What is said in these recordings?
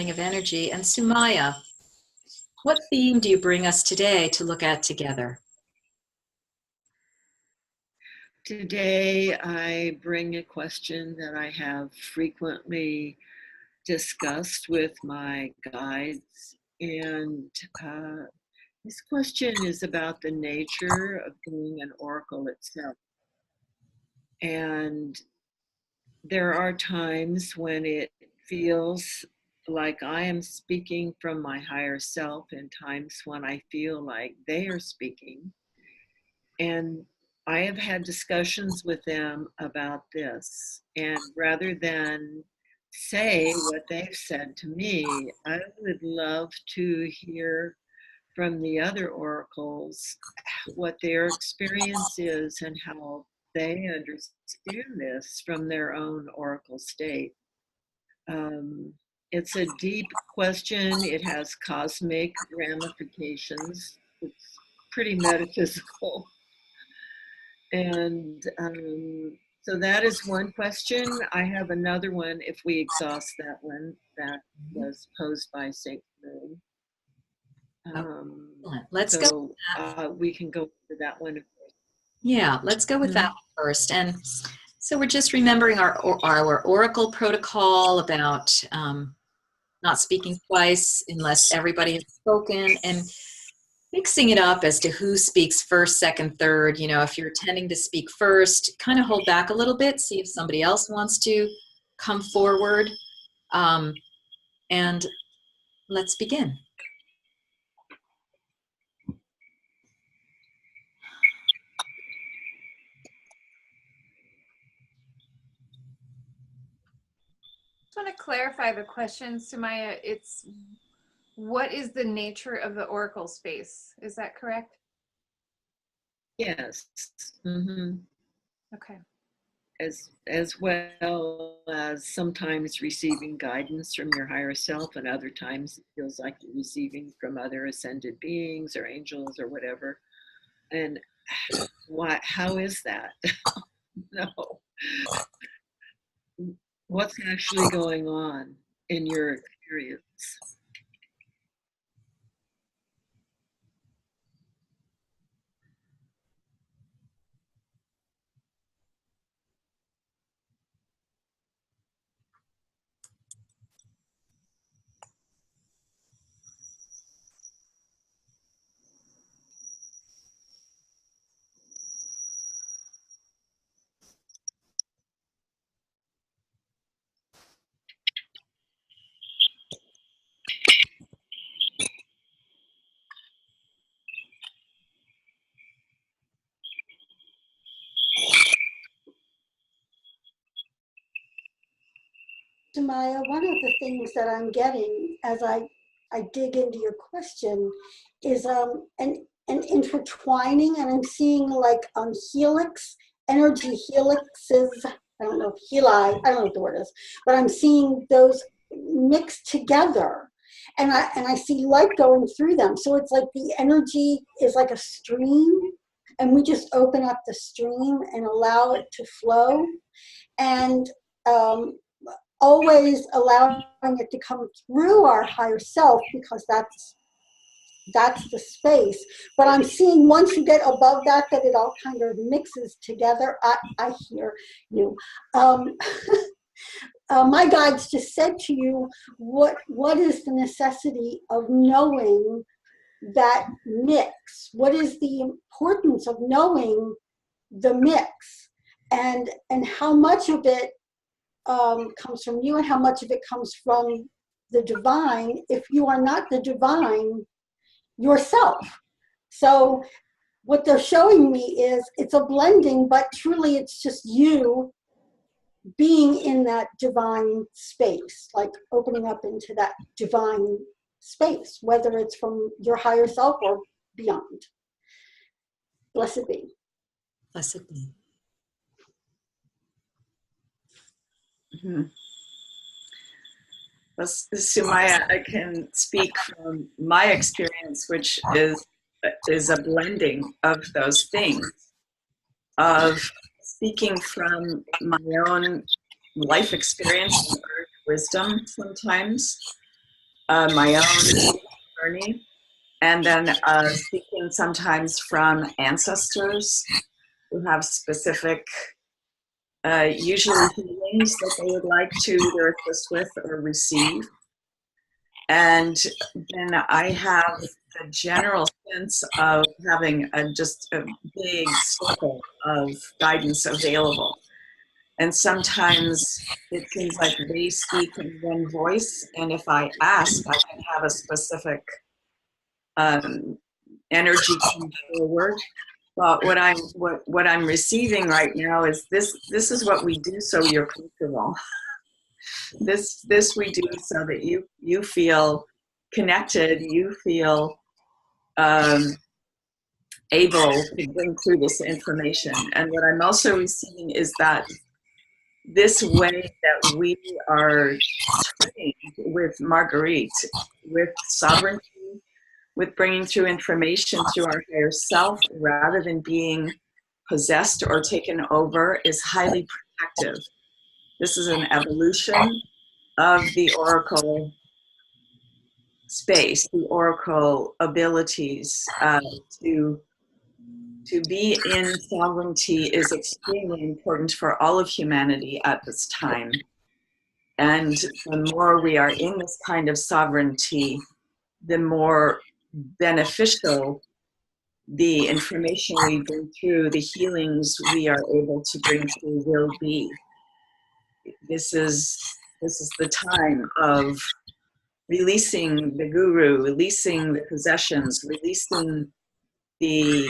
of energy. And Sumaya, what theme do you bring us today to look at together? Today, I bring a question that I have frequently discussed with my guides. And this question is about the nature of being an oracle itself. And there are times when it feels like I am speaking from my higher self, and times when I feel like they are speaking. And I have had discussions with them about this. And rather than say what they've said to me, I would love to hear from the other oracles what their experience is and how they understand this from their own oracle state. It's a deep question. It has cosmic ramifications. It's pretty metaphysical. And so that is one question. I have another one, if we exhaust that one, that was posed by St. Moon. Let's so go. We can go to that one. Yeah, let's go with that one first. And so we're just remembering our oracle protocol about not speaking twice unless everybody has spoken, and mixing it up as to who speaks first, second, third. You know, if you're tending to speak first, kind of hold back a little bit, see if somebody else wants to come forward. And let's begin. I want to clarify the question, Sumaya. It's what is the nature of the oracle space? Is that correct? Yes. Mm-hmm. Okay. As well as sometimes receiving guidance from your higher self, and other times it feels like you're receiving from other ascended beings or angels or whatever. And how is that? No. What's actually going on in your experience? Maya, one of the things that I'm getting as I dig into your question is an intertwining, and I'm seeing like helix, energy helixes. I don't know if heli, I don't know what the word is, but I'm seeing those mixed together, and I see light going through them. So it's like the energy is like a stream, and we just open up the stream and allow it to flow, and always allowing it to come through our higher self, because that's the space. But I'm seeing once you get above that it all kind of mixes together. I hear you. My guides just said to you, what is the necessity of knowing that mix? What is the importance of knowing the mix, and how much of it comes from you and how much of it comes from the divine if you are not the divine yourself? So what they're showing me is it's a blending, but truly it's just you being in that divine space, like opening up into that divine space, whether it's from your higher self or beyond. Blessed be. Blessed be. Mm-hmm. Well, Sumaya, I can speak from my experience, which is a blending of those things, of speaking from my own life experience and wisdom sometimes, my own journey, and then speaking sometimes from ancestors who have specific, usually healings that they would like to either assist with or receive. And then I have a general sense of having just a big circle of guidance available. And sometimes it seems like they speak in one voice, and if I ask, I can have a specific energy come forward. But what I'm receiving right now is this is what we do so you're comfortable. This we do so that you feel connected, you feel able to bring through this information. And what I'm also receiving is that this way that we are trained with Marguerite, with sovereignty, with bringing through information through our higher self rather than being possessed or taken over, is highly protective. This is an evolution of the oracle space, the oracle abilities. To be in sovereignty is extremely important for all of humanity at this time. And the more we are in this kind of sovereignty, the more beneficial the information we bring through, the healings we are able to bring through will be. This is the time of releasing the guru, releasing the possessions, releasing the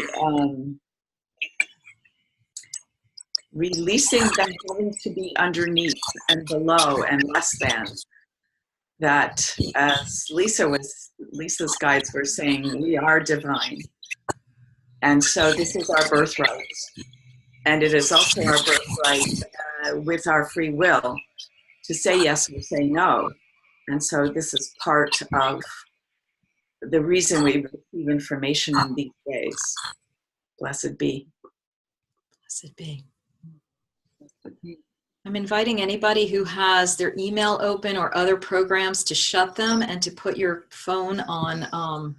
having to be underneath and below and less than. That, as Lisa's guides were saying, we are divine. And so this is our birthright. And it is also our birthright with our free will to say yes or say no. And so this is part of the reason we receive information in these ways. Blessed be. Blessed be. I'm inviting anybody who has their email open or other programs to shut them and to put your phone on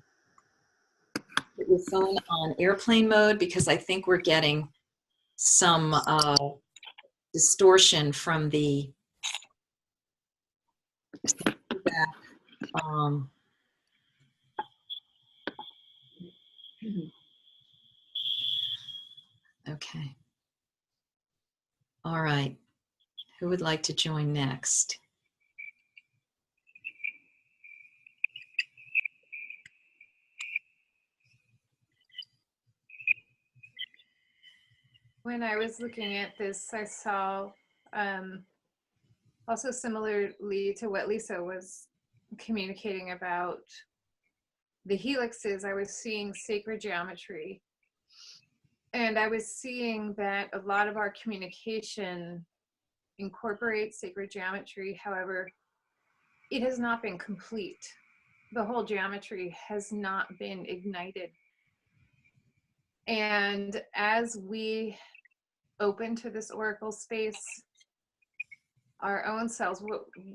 airplane mode, because I think we're getting some distortion from the feedback. Okay. All right. Who would like to join next? When I was looking at this, I saw also similarly to what Lisa was communicating about the helixes, I was seeing sacred geometry. And I was seeing that a lot of our communication incorporates sacred geometry. However, it has not been complete. The whole geometry has not been ignited. And as we open to this oracle space, our own selves,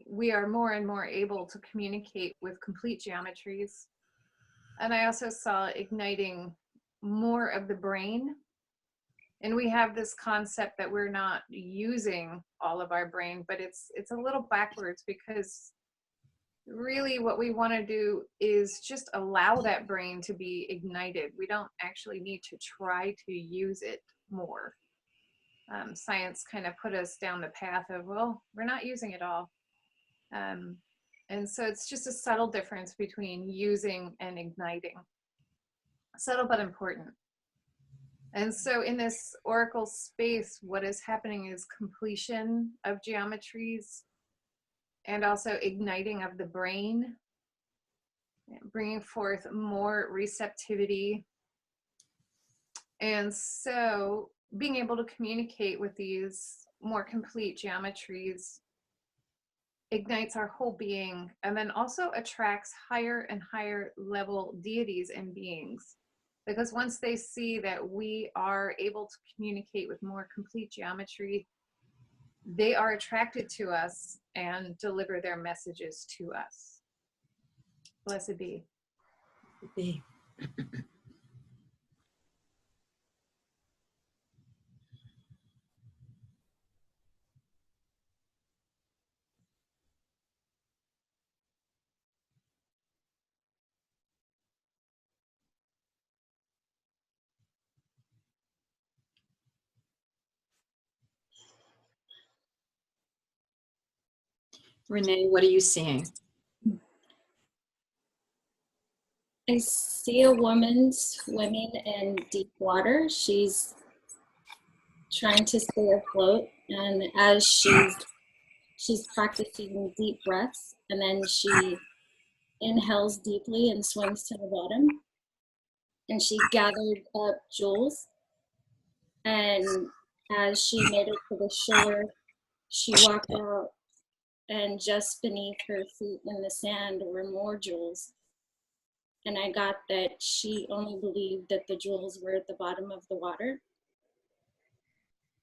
we are more and more able to communicate with complete geometries. And I also saw igniting more of the brain. And we have this concept that we're not using all of our brain, but it's a little backwards, because really what we want to do is just allow that brain to be ignited. We don't actually need to try to use it more. Science kind of put us down the path of, well, we're not using it all. And so it's just a subtle difference between using and igniting. Subtle but important. And so in this oracle space, what is happening is completion of geometries and also igniting of the brain, bringing forth more receptivity. And so being able to communicate with these more complete geometries ignites our whole being, and then also attracts higher and higher level deities and beings. Because once they see that we are able to communicate with more complete geometry, they are attracted to us and deliver their messages to us. Blessed be. Be. Renee, what are you seeing? I see a woman swimming in deep water. She's trying to stay afloat, and as she's practicing deep breaths, and then she inhales deeply and swims to the bottom, and she gathered up jewels, and as she made it to the shore, she walked out, and just beneath her feet in the sand were more jewels. And I got that she only believed that the jewels were at the bottom of the water,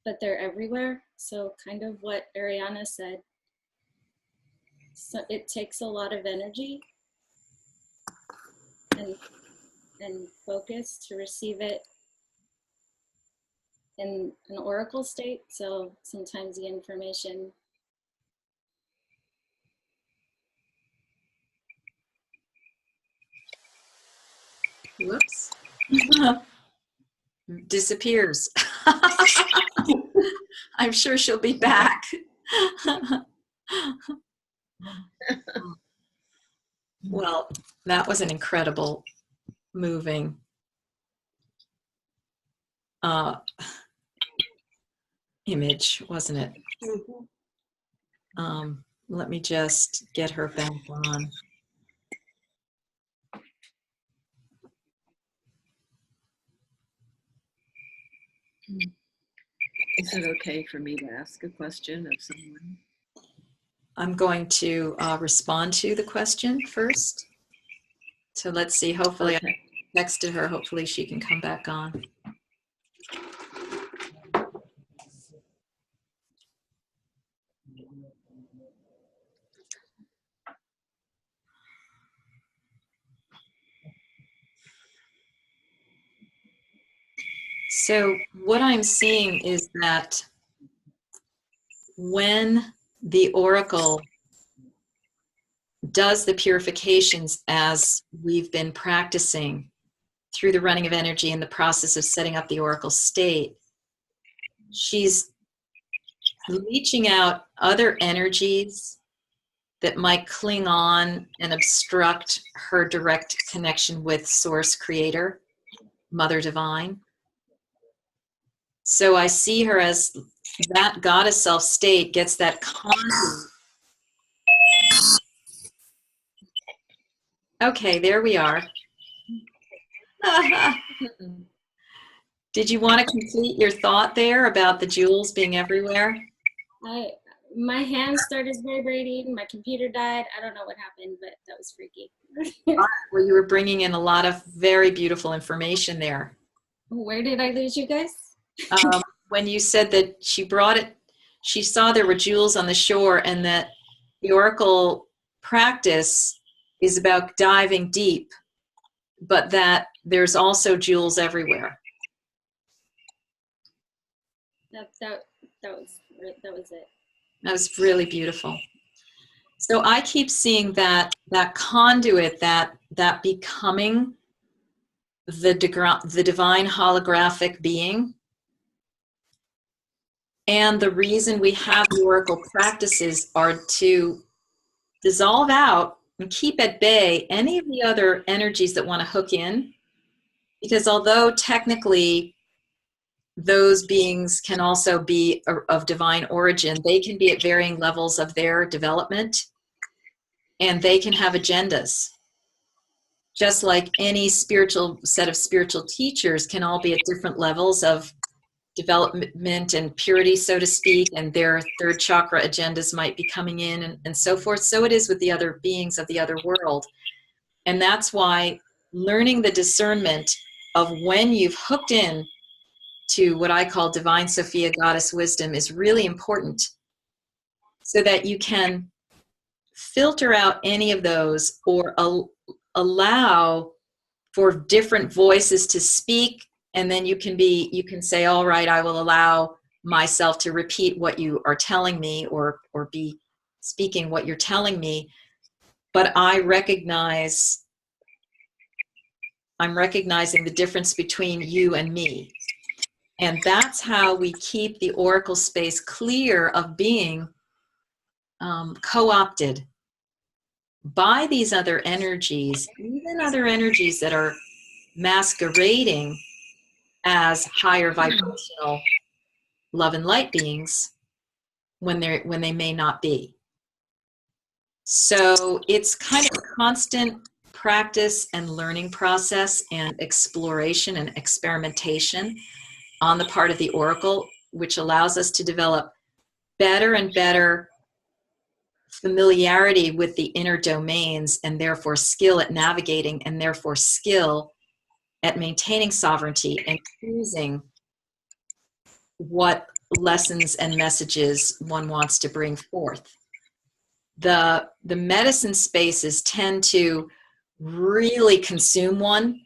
but they're everywhere. So kind of what Ariana said. So it takes a lot of energy and focus to receive it in an oracle state. So sometimes the information. Whoops. Disappears. I'm sure she'll be back. Well, that was an incredible, moving image, wasn't it? Let me just get her back on. Is it okay for me to ask a question of someone? I'm going to respond to the question first. So let's see, hopefully Okay. I texted her, hopefully she can come back on. So what I'm seeing is that when the oracle does the purifications as we've been practicing through the running of energy in the process of setting up the oracle state, she's leaching out other energies that might cling on and obstruct her direct connection with Source Creator, Mother Divine. So I see her as that goddess self state gets that conduit. Okay, there we are. Did you want to complete your thought there about the jewels being everywhere? My hand started vibrating, my computer died. I don't know what happened, but that was freaky. Well, you were bringing in a lot of very beautiful information there. Where did I lose you guys? When you said that she brought it, she saw there were jewels on the shore, and that the oracle practice is about diving deep, but that there's also jewels everywhere. That was it. That was really beautiful. So I keep seeing that conduit, that becoming the divine holographic being. And the reason we have the oracle practices are to dissolve out and keep at bay any of the other energies that want to hook in. Because although technically those beings can also be of divine origin, they can be at varying levels of their development, and they can have agendas. Just like any spiritual set of spiritual teachers can all be at different levels of development and purity, so to speak, and their third chakra agendas might be coming in and so forth. So it is with the other beings of the other world. And that's why learning the discernment of when you've hooked in to what I call divine Sophia goddess wisdom is really important, so that you can filter out any of those, or allow for different voices to speak, and then you can say, all right, I will allow myself to repeat what you are telling me, or be speaking what you're telling me. But I'm recognizing the difference between you and me. And that's how we keep the oracle space clear of being co-opted by these other energies, even other energies that are masquerading as higher vibrational love and light beings when they may not be. So it's kind of a constant practice and learning process and exploration and experimentation on the part of the oracle, which allows us to develop better and better familiarity with the inner domains, and therefore skill at navigating, and therefore skill at maintaining sovereignty and choosing what lessons and messages one wants to bring forth. The medicine spaces tend to really consume one,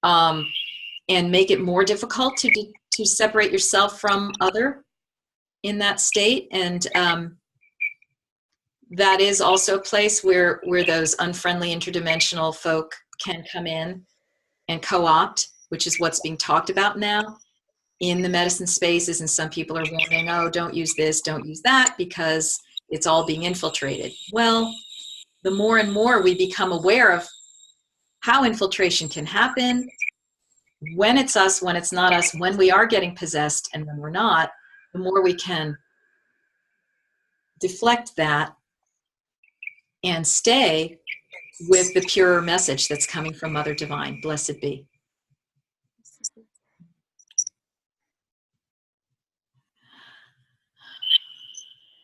and make it more difficult to separate yourself from other in that state. And that is also a place where those unfriendly interdimensional folk can come in and co-opt, which is what's being talked about now in the medicine spaces. And some people are warning, oh, don't use this, don't use that, because it's all being infiltrated. Well, the more and more we become aware of how infiltration can happen, when it's us, when it's not us, when we are getting possessed and when we're not, the more we can deflect that and stay with the pure message that's coming from Mother Divine. Blessed be.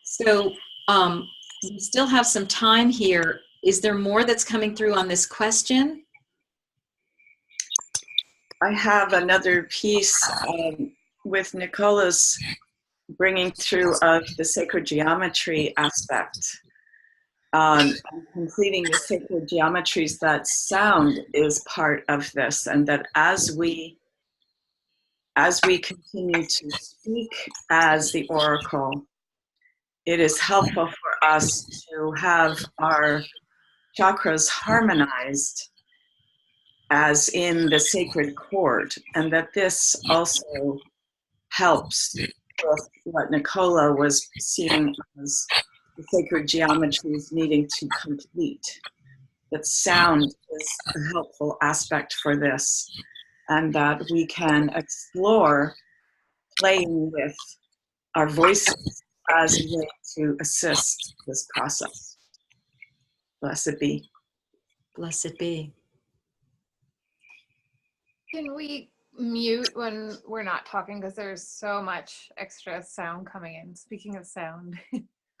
So we still have some time here. Is there more that's coming through on this question? I have another piece with Nicola's bringing through of the sacred geometry aspect. Completing the sacred geometries, that sound is part of this, and that as we continue to speak as the oracle, it is helpful for us to have our chakras harmonized as in the sacred chord, and that this also helps with what Nicola was seeing as the sacred geometries needing to complete. That sound is a helpful aspect for this, and that we can explore playing with our voices as a way to assist this process. Blessed be. Blessed be. Can we mute when we're not talking, because there's so much extra sound coming in? Speaking of sound.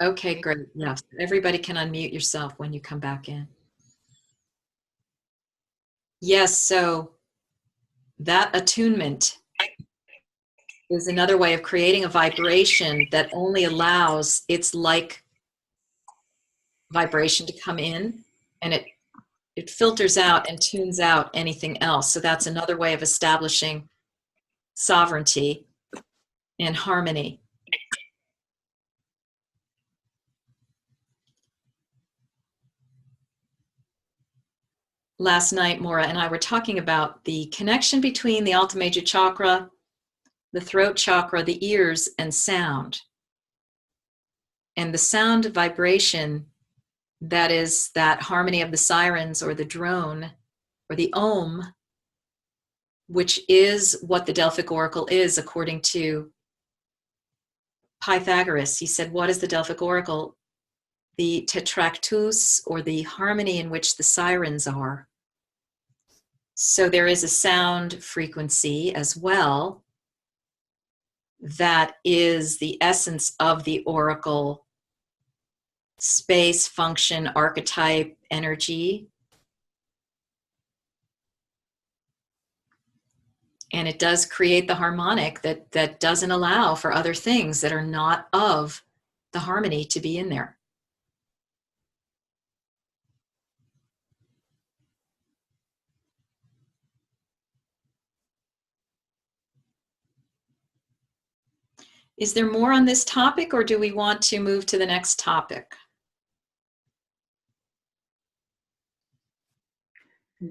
Okay, great. Yes, everybody can unmute yourself when you come back in. Yes, so that attunement is another way of creating a vibration that only allows its like vibration to come in, and it filters out and tunes out anything else. So that's another way of establishing sovereignty and harmony. Last night, Maura and I were talking about the connection between the Alta Major Chakra, the throat chakra, the ears, and sound. And the sound vibration, that is that harmony of the sirens or the drone or the Om, which is what the Delphic Oracle is according to Pythagoras. He said, what is the Delphic Oracle? The tetractus, or the harmony in which the sirens are. So there is a sound frequency as well that is the essence of the oracle space, function, archetype, energy. And it does create the harmonic that doesn't allow for other things that are not of the harmony to be in there. Is there more on this topic, or do we want to move to the next topic?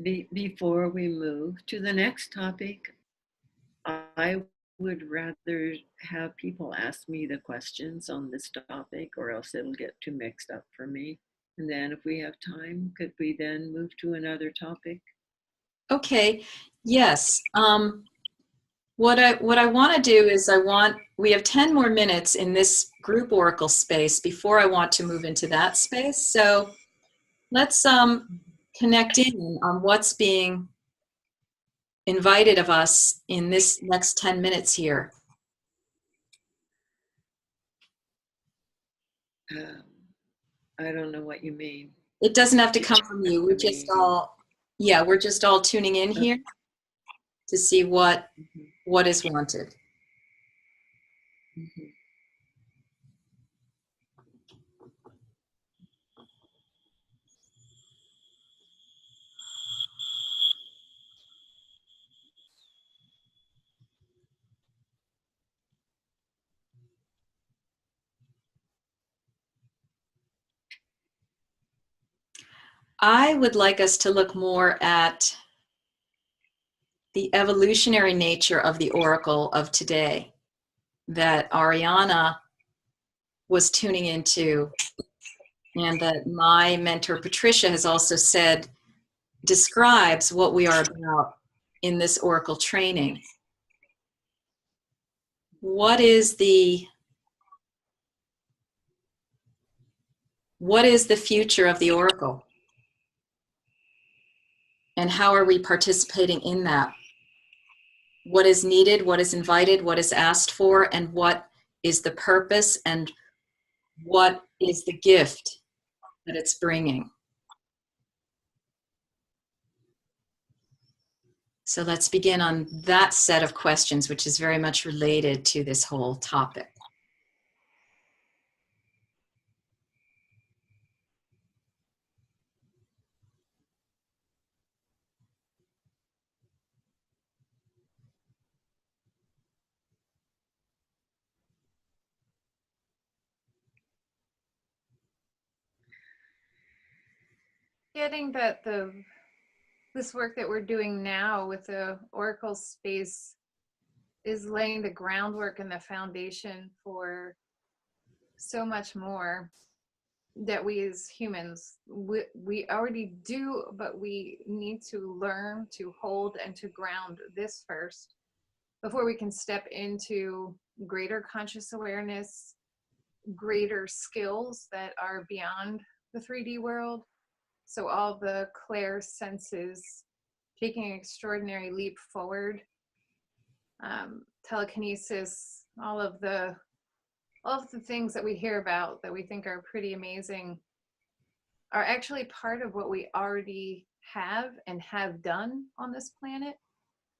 Before we move to the next topic, I would rather have people ask me the questions on this topic, or else it'll get too mixed up for me. And then if we have time, could we then move to another topic? Okay, yes. What I want to do is we have 10 more minutes in this group oracle space before I want to move into that space. So let's connect in on what's being invited of us in this next 10 minutes here. I don't know what you mean. It doesn't have to come from you. We're just all tuning in here to see what is wanted. Mm-hmm. I would like us to look more at the evolutionary nature of the oracle of today that Ariana was tuning into, and that my mentor Patricia has also said describes what we are about in this oracle training. What is the future of the oracle? And how are we participating in that? What is needed, what is invited, what is asked for, and what is the purpose, and what is the gift that it's bringing? So let's begin on that set of questions, which is very much related to this whole topic. Getting that this work that we're doing now with the oracle space is laying the groundwork and the foundation for so much more that we as humans we already do, but we need to learn to hold and to ground this first before we can step into greater conscious awareness, greater skills that are beyond the 3D world. So all the clair senses taking an extraordinary leap forward, telekinesis, all of the things that we hear about that we think are pretty amazing are actually part of what we already have and have done on this planet.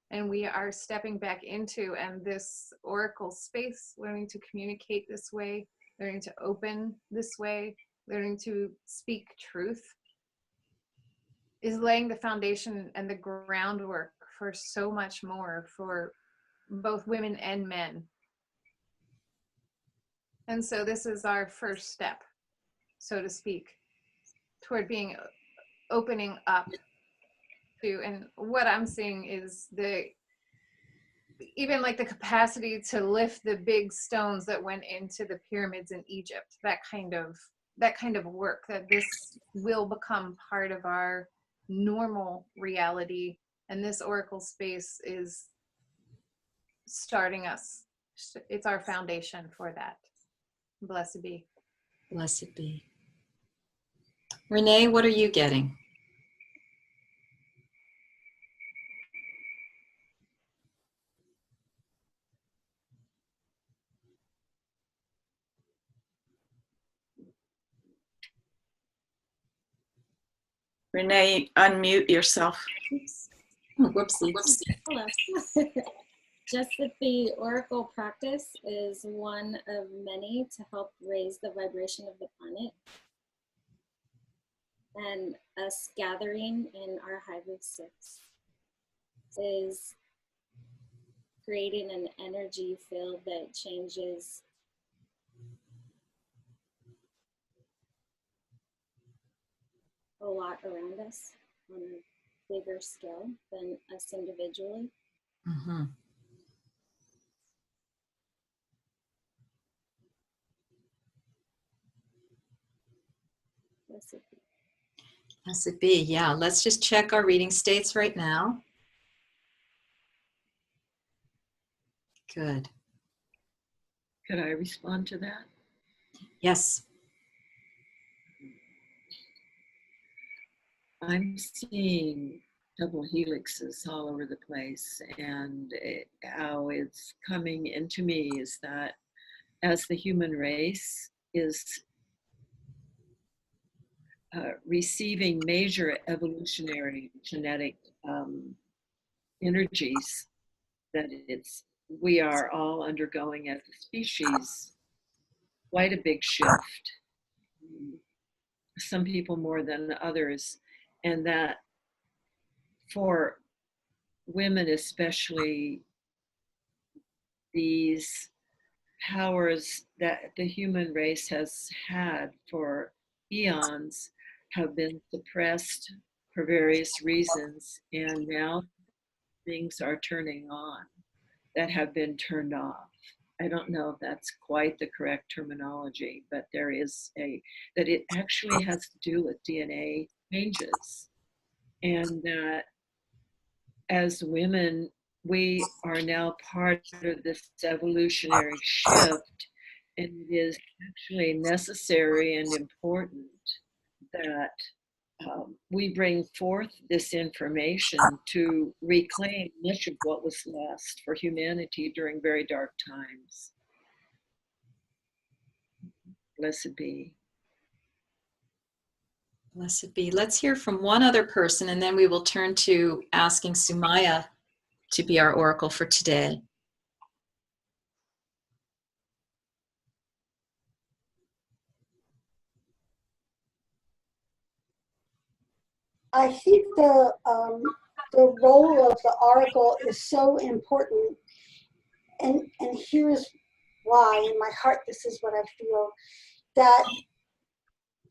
And we are stepping back into, and this oracle space, learning to communicate this way, learning to open this way, learning to speak truth, is laying the foundation and the groundwork for so much more for both women and men. And so this is our first step, so to speak, toward being opening up to, and what I'm seeing is even like the capacity to lift the big stones that went into the pyramids in Egypt, that kind of work, that this will become part of our normal reality. And this oracle space is starting us. It's our foundation for that. Blessed be. Blessed be. Renee, what are you getting? Renee, unmute yourself. Oops. Whoopsie. Hello. Just that the oracle practice is one of many to help raise the vibration of the planet. And us gathering in our hive of 6 is creating an energy field that changes a lot around us on a bigger scale than us individually. Mm-hmm. Blessed be. Yeah, let's just check our reading states right now. Good. Could I respond to that? Yes. I'm seeing double helixes all over the place, and how it's coming into me is that as the human race is receiving major evolutionary genetic energies, that we are all undergoing as a species quite a big shift. Some people more than others, and that for women especially, these powers that the human race has had for eons have been suppressed for various reasons, and now things are turning on that have been turned off. I don't know if that's quite the correct terminology, but there is that it actually has to do with DNA changes, and that as women, we are now part of this evolutionary shift, and it is actually necessary and important that we bring forth this information to reclaim much of what was lost for humanity during very dark times. Blessed be. Blessed be. Let's hear from one other person, and then we will turn to asking Sumaya to be our oracle for today. I think the role of the oracle is so important, and here's why. In my heart, this is what I feel, that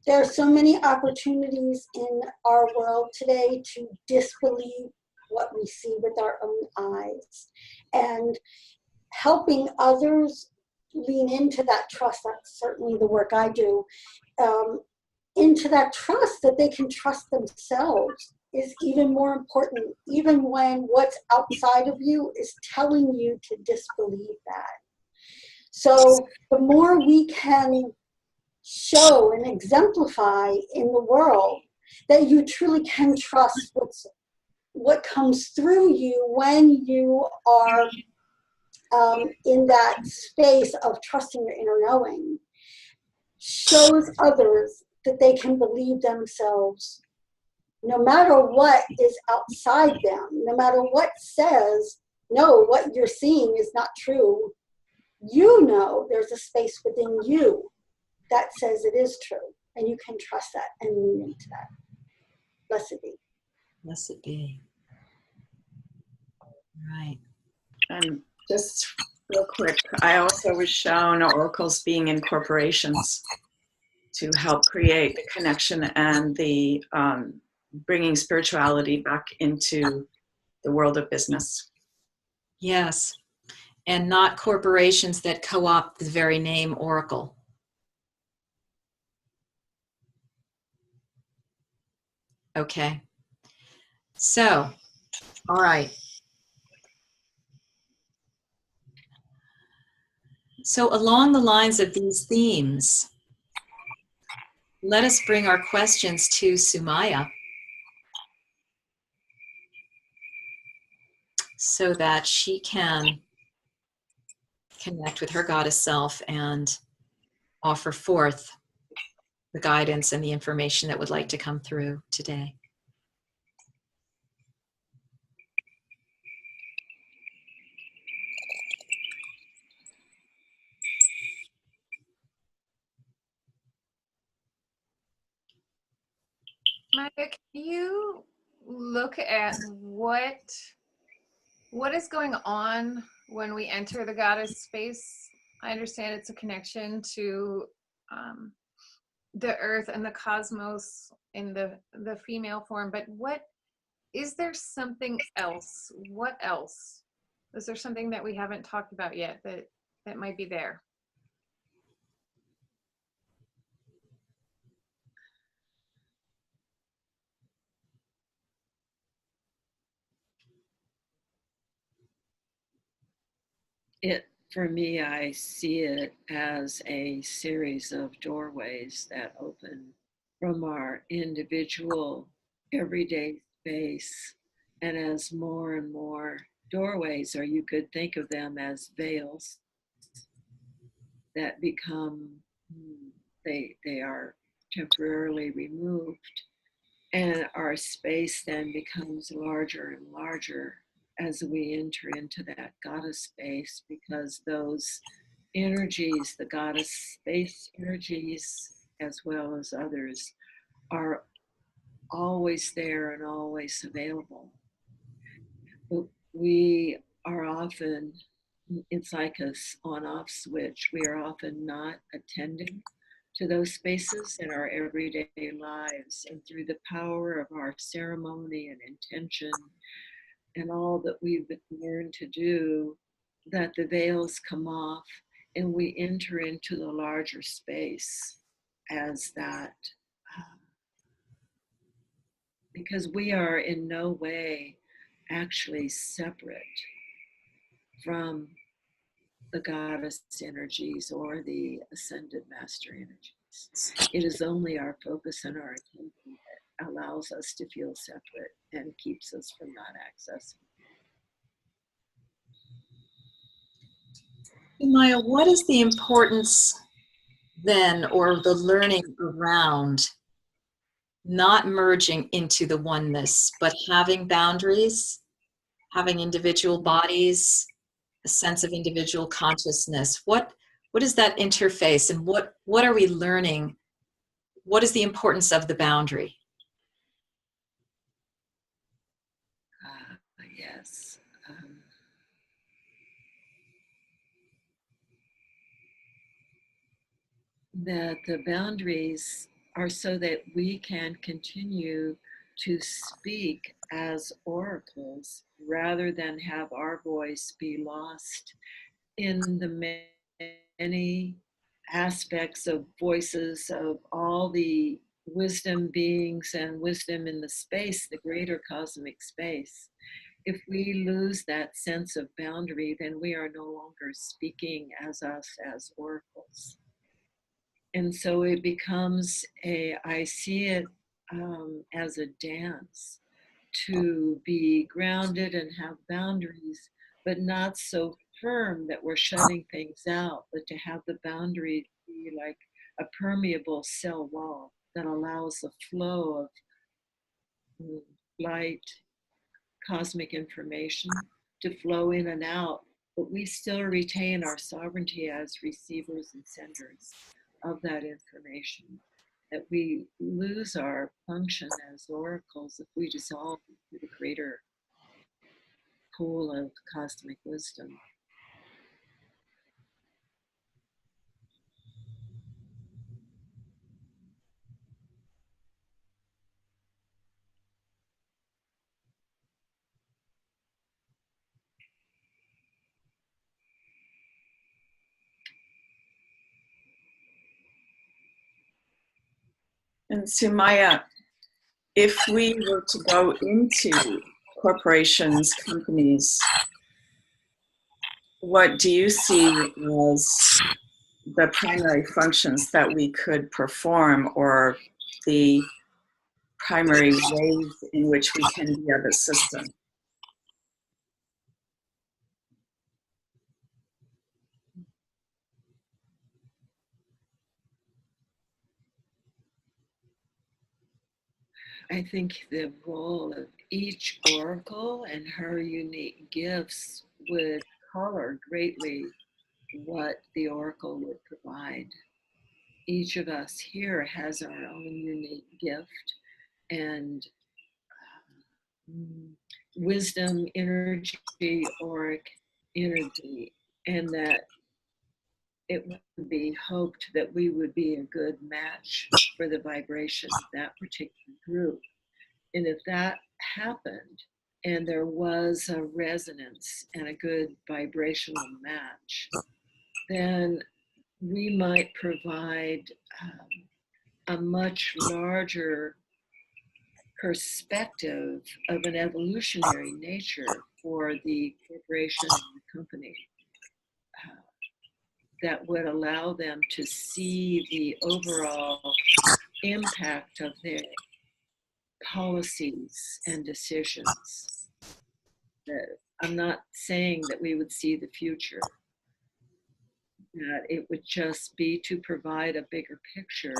there are so many opportunities in our world today to disbelieve what we see with our own eyes, and helping others lean into that trust. That's certainly the work I do. Into that trust that they can trust themselves is even more important, even when what's outside of you is telling you to disbelieve that. So the more we can show and exemplify in the world that you truly can trust what comes through you when you are in that space of trusting your inner knowing, shows others that they can believe themselves no matter what is outside them, no matter what says, no, what you're seeing is not true. You know there's a space within you that says it is true, and you can trust that and lean into that. Blessed be. Blessed be. Right. And just real quick, I also was shown oracles being in corporations to help create the connection and the bringing spirituality back into the world of business. Yes. And not corporations that co-opt the very name oracle. Okay. So, all right. So along the lines of these themes, let us bring our questions to Sumaya so that she can connect with her goddess self and offer forth the guidance and the information that would like to come through today. Maya, can you look at what is going on when we enter the goddess space, I understand it's a connection to the earth and the cosmos in the female form, but what is there something else? What else? Is there something that we haven't talked about yet that might be there? For me, I see it as a series of doorways that open from our individual everyday space. And as more and more doorways, or you could think of them as veils that become, they are temporarily removed. And our space then becomes larger and larger as we enter into that goddess space, because those energies, the goddess space energies, as well as others, are always there and always available. But we are often, it's like a on-off switch. We are often not attending to those spaces in our everyday lives. And through the power of our ceremony and intention and all that we've learned to do, that the veils come off and we enter into the larger space as that, because we are in no way actually separate from the goddess energies or the ascended master energies. It is only our focus and our attention that allows us to feel separate and keeps us from not accessing. Maya, what is the importance then, or the learning around not merging into the oneness, but having boundaries, having individual bodies, a sense of individual consciousness? What is that interface, and what are we learning? What is the importance of the boundary? Yes. That the boundaries are so that we can continue to speak as oracles rather than have our voice be lost in the many aspects of voices of all the wisdom beings and wisdom in the space, the greater cosmic space. If we lose that sense of boundary, then we are no longer speaking as us as oracles. And so it becomes I see it as a dance to be grounded and have boundaries, but not so firm that we're shutting things out, but to have the boundary be like a permeable cell wall that allows the flow of light, cosmic information to flow in and out, but we still retain our sovereignty as receivers and senders of that information. That we lose our function as oracles if we dissolve into the greater pool of cosmic wisdom. And Sumaya, if we were to go into corporations, companies, what do you see as the primary functions that we could perform, or the primary ways in which we can be of assistance? I think the role of each oracle and her unique gifts would color greatly what the oracle would provide. Each of us here has our own unique gift, and wisdom, energy, auric energy, and that it would be hoped that we would be a good match for the vibration of that particular group. And if that happened and there was a resonance and a good vibrational match, then we might provide a much larger perspective of an evolutionary nature for the corporation and the company that would allow them to see the overall impact of their policies and decisions. I'm not saying that we would see the future, that it would just be to provide a bigger picture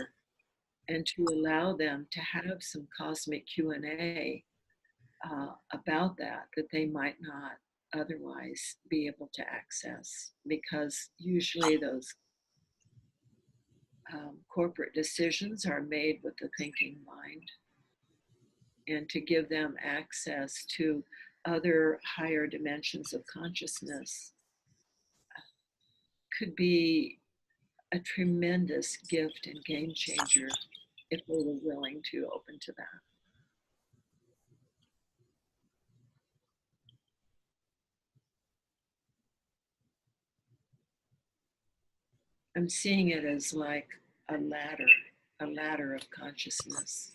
and to allow them to have some cosmic Q&A about that they might not otherwise be able to access, because usually those corporate decisions are made with the thinking mind, and to give them access to other higher dimensions of consciousness could be a tremendous gift and game changer if they were willing to open to that. I'm seeing it as like a ladder of consciousness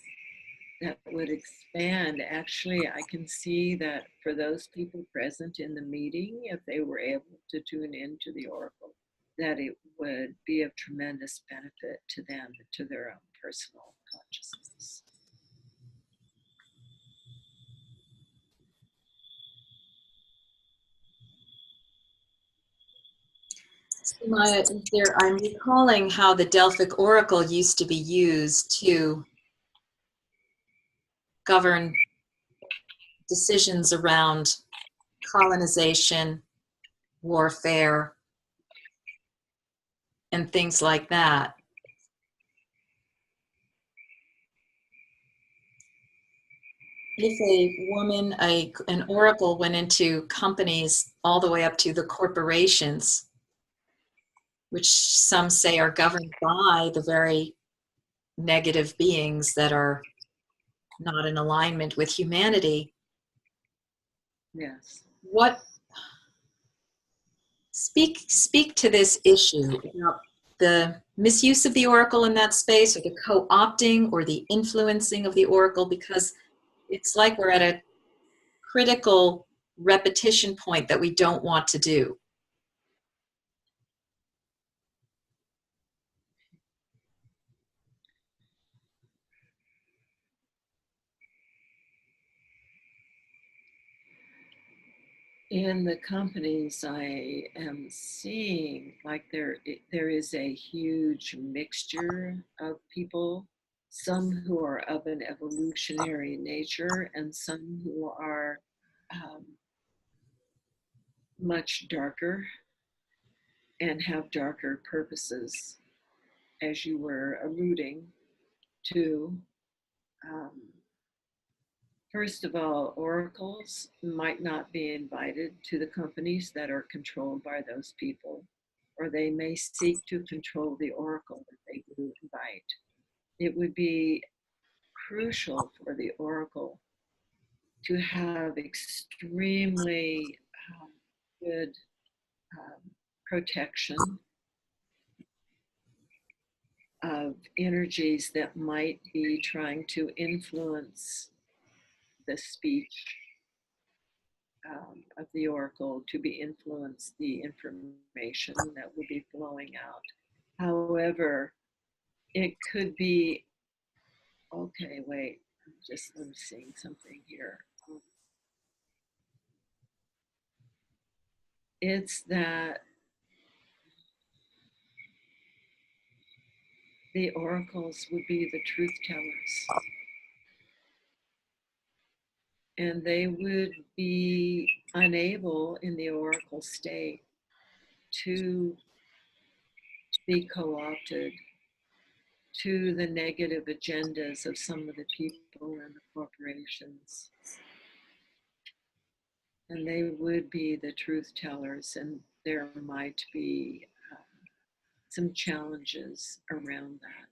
that would expand. Actually, I can see that for those people present in the meeting, if they were able to tune into the oracle, that it would be of tremendous benefit to them, to their own personal consciousness. Maya, I'm recalling how the Delphic Oracle used to be used to govern decisions around colonization, warfare, and things like that. If a woman, an oracle went into companies all the way up to the corporations, which some say are governed by the very negative beings that are not in alignment with humanity. Yes. Speak to this issue about the misuse of the oracle in that space, or the co-opting or the influencing of the oracle, because it's like we're at a critical repetition point that we don't want to do. In the companies, I am seeing like there is a huge mixture of people, some who are of an evolutionary nature and some who are much darker and have darker purposes, as you were alluding to. First of all, oracles might not be invited to the companies that are controlled by those people, or they may seek to control the oracle that they do invite. It would be crucial for the oracle to have extremely good protection of energies that might be trying to influence the speech of the oracle, to be influenced the information that will be flowing out. However, it could be, okay, wait, I'm seeing something here. It's that the oracles would be the truth tellers, and they would be unable in the oracle state to be co-opted to the negative agendas of some of the people and the corporations. and they would be the truth tellers, and there might be some challenges around that,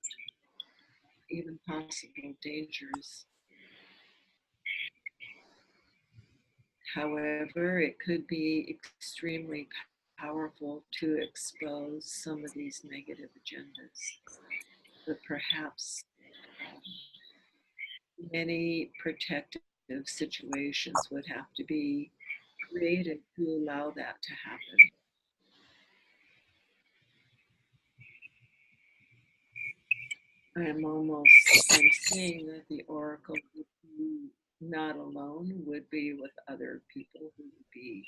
even possible dangers. However, it could be extremely powerful to expose some of these negative agendas, but perhaps many protective situations would have to be created to allow that to happen. I'm seeing that the oracle would be not alone, would be with other people who would be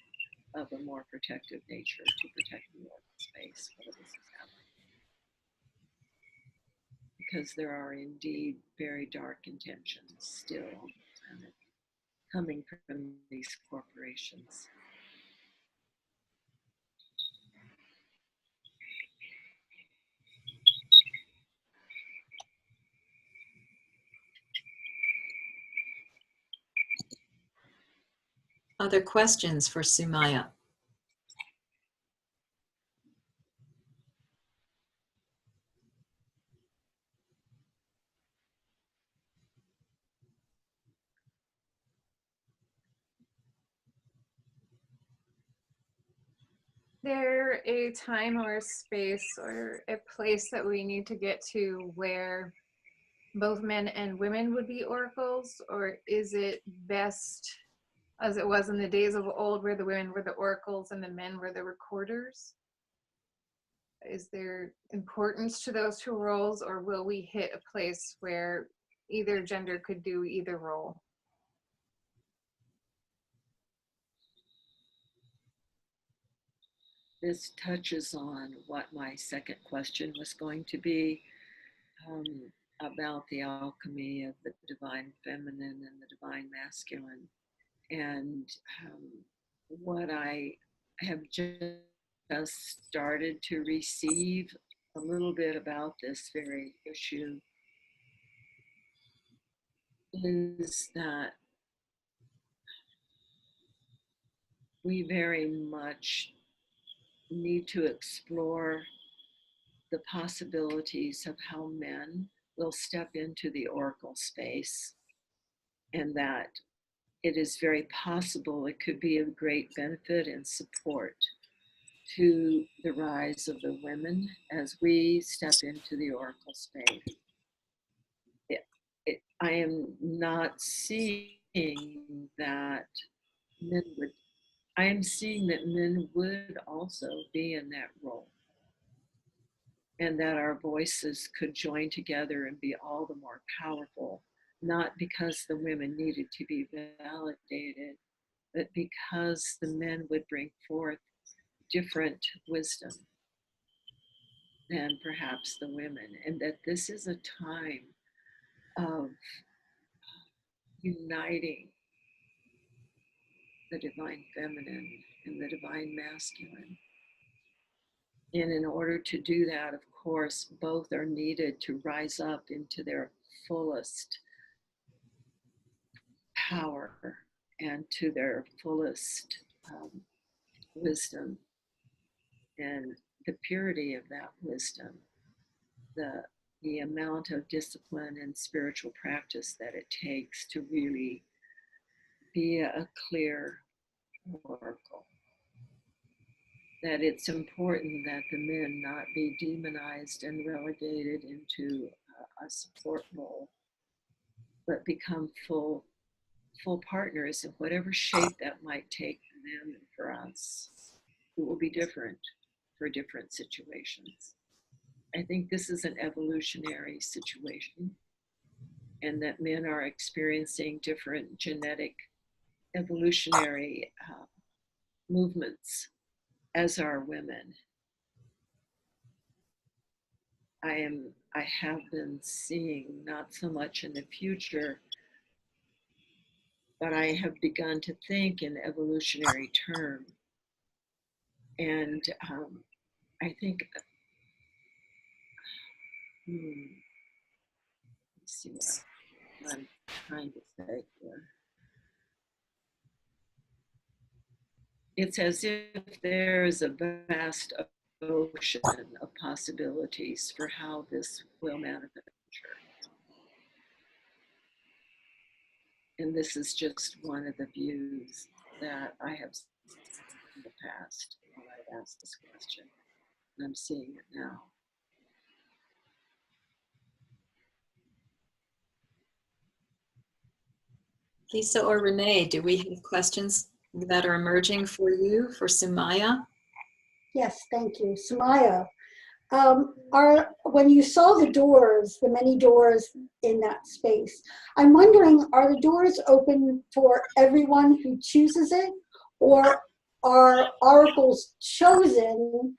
of a more protective nature to protect the oracle space while this is happening. Because there are indeed very dark intentions still on the planet coming from these corporations. Other questions for Sumaya? There a time or a space or a place that we need to get to where both men and women would be oracles, or is it best as it was in the days of old where the women were the oracles and the men were the recorders? Is there importance to those two roles, or will we hit a place where either gender could do either role? This touches on what my second question was going to be, about the alchemy of the divine feminine and the divine masculine. And what I have just started to receive a little bit about this very issue is that we very much need to explore the possibilities of how men will step into the oracle space, and that it is very possible it could be of great benefit and support to the rise of the women as we step into the oracle space. I am not seeing that men would, I am seeing that men would also be in that role, and that our voices could join together and be all the more powerful, not because the women needed to be validated, but because the men would bring forth different wisdom than perhaps the women, and that this is a time of uniting the divine feminine and the divine masculine. And in order to do that, of course, both are needed to rise up into their fullest power and to their fullest wisdom, and the purity of that wisdom, the amount of discipline and spiritual practice that it takes to really be a clear oracle. That it's important that the men not be demonized and relegated into a support role, but become full partners in whatever shape that might take for them and for us. It will be different for different situations. I think this is an evolutionary situation, and that men are experiencing different genetic evolutionary movements, as are women. I have been seeing, not so much in the future, but I have begun to think in evolutionary terms. And I think, let's see what I'm trying to say here. it's as if there is a vast ocean of possibilities for how this will manifest. And this is just one of the views that I have seen in the past when I've asked this question. And I'm seeing it now. Lisa or Renee, do we have questions that are emerging for you, for Sumaya? Yes, thank you. Sumaya, when you saw the doors, the many doors in that space, I'm wondering, are the doors open for everyone who chooses it, or are oracles chosen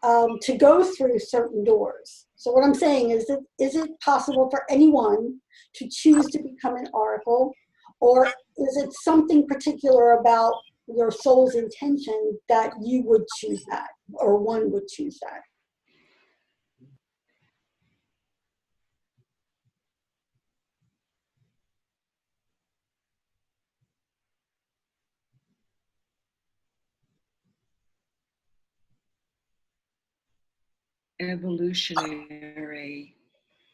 to go through certain doors? So what I'm saying is it possible for anyone to choose to become an oracle, or is it something particular about your soul's intention that you would choose that, or one would choose that? Evolutionary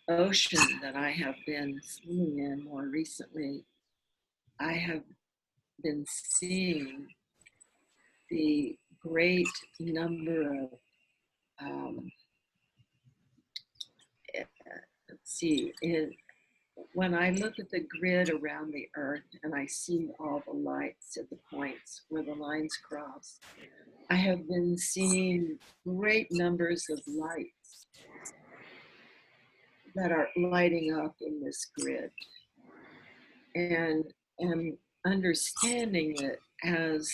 ocean that I have been swimming in more recently, I have been seeing the great number of, let's see, when I look at the grid around the earth and I see all the lights at the points where the lines cross, I have been seeing great numbers of lights that are lighting up in this grid. And understanding it as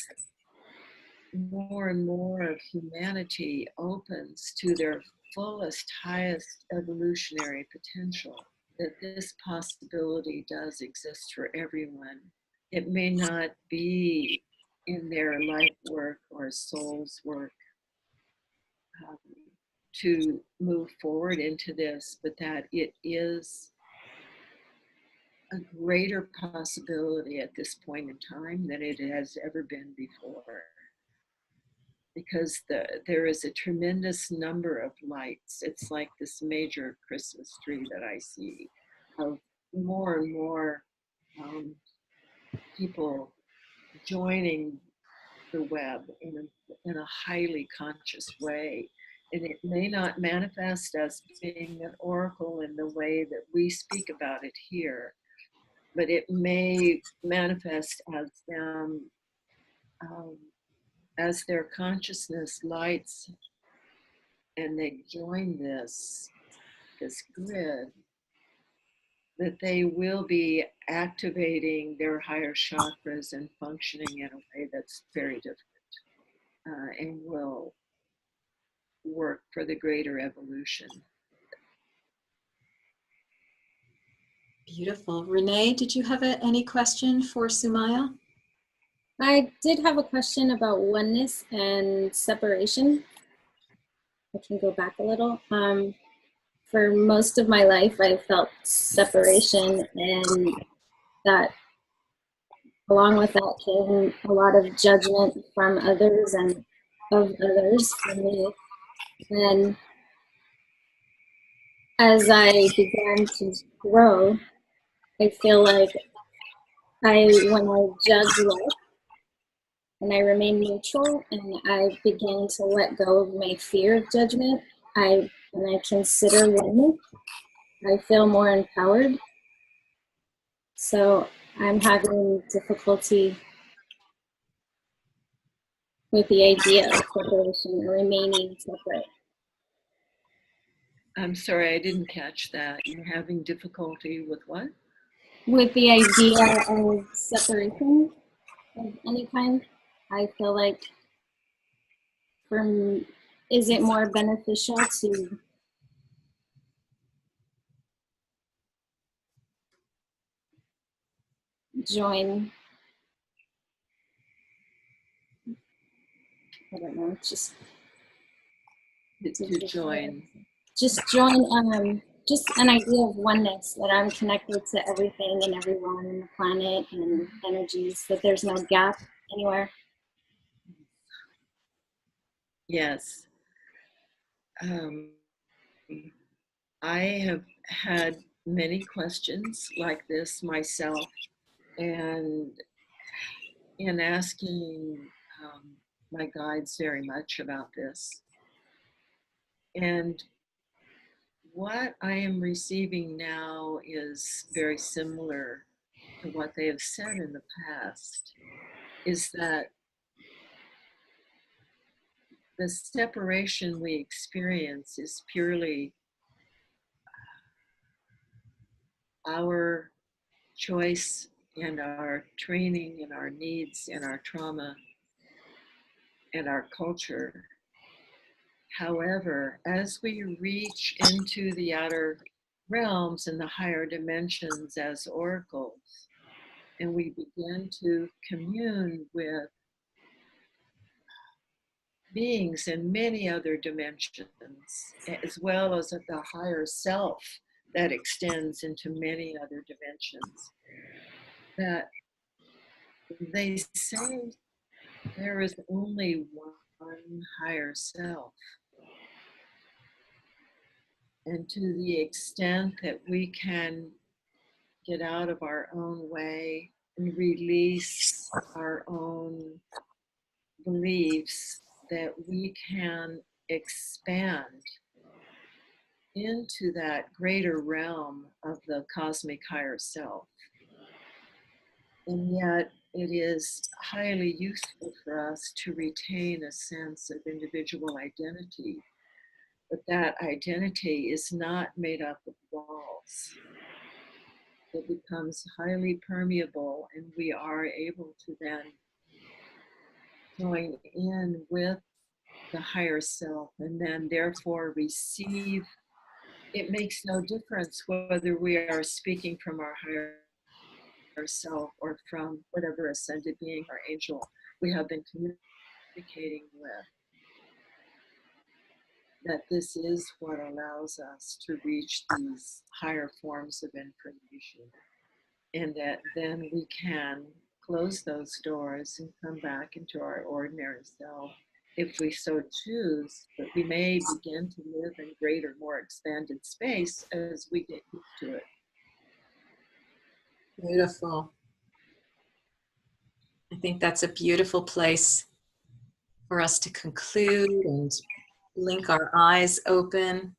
more and more of humanity opens to their fullest, highest evolutionary potential, that this possibility does exist for everyone. It may not be in their life work or soul's work to move forward into this, but that it is a greater possibility at this point in time than it has ever been before. Because there is a tremendous number of lights. It's like this major Christmas tree that I see of more and more people joining the web in a highly conscious way. And it may not manifest as being an oracle in the way that we speak about it here, but it may manifest as them, as their consciousness lights and they join this grid, that they will be activating their higher chakras and functioning in a way that's very different, and will work for the greater evolution. Beautiful. Renee, did you have any question for Sumaya? I did have a question about oneness and separation. I can go back a little. For most of my life, I felt separation, and that along with that came a lot of judgment from others and of others from me. And as I began to grow, I feel like when I judge life and I remain neutral and I begin to let go of my fear of judgment, and I consider oneness, I feel more empowered. So I'm having difficulty with the idea of separation or remaining separate. I'm sorry, I didn't catch that. You're having difficulty with what? With the idea of separation of any kind. I feel like is it more beneficial to join? I don't know, just To join. Just join, just an idea of oneness, that I'm connected to everything and everyone in the planet and energies, that there's no gap anywhere. Yes. I have had many questions like this myself, and in asking my guides very much about this. And what I am receiving now is very similar to what they have said in the past, is that the separation we experience is purely our choice and our training and our needs and our trauma and our culture. However, as we reach into the outer realms and the higher dimensions as oracles, and we begin to commune with beings in many other dimensions, as well as at the higher self that extends into many other dimensions, that they say there is only one higher self. And to the extent that we can get out of our own way and release our own beliefs, that we can expand into that greater realm of the cosmic higher self. And yet, it is highly useful for us to retain a sense of individual identity, but that identity is not made up of walls. It becomes highly permeable, and we are able to then join in with the higher self and then therefore receive. It makes no difference whether we are speaking from our higher self or from whatever ascended being or angel we have been communicating with. That this is what allows us to reach these higher forms of information, and that then we can close those doors and come back into our ordinary self if we so choose, but we may begin to live in greater, more expanded space as we get used to it. Beautiful. I think that's a beautiful place for us to conclude and blink our eyes open.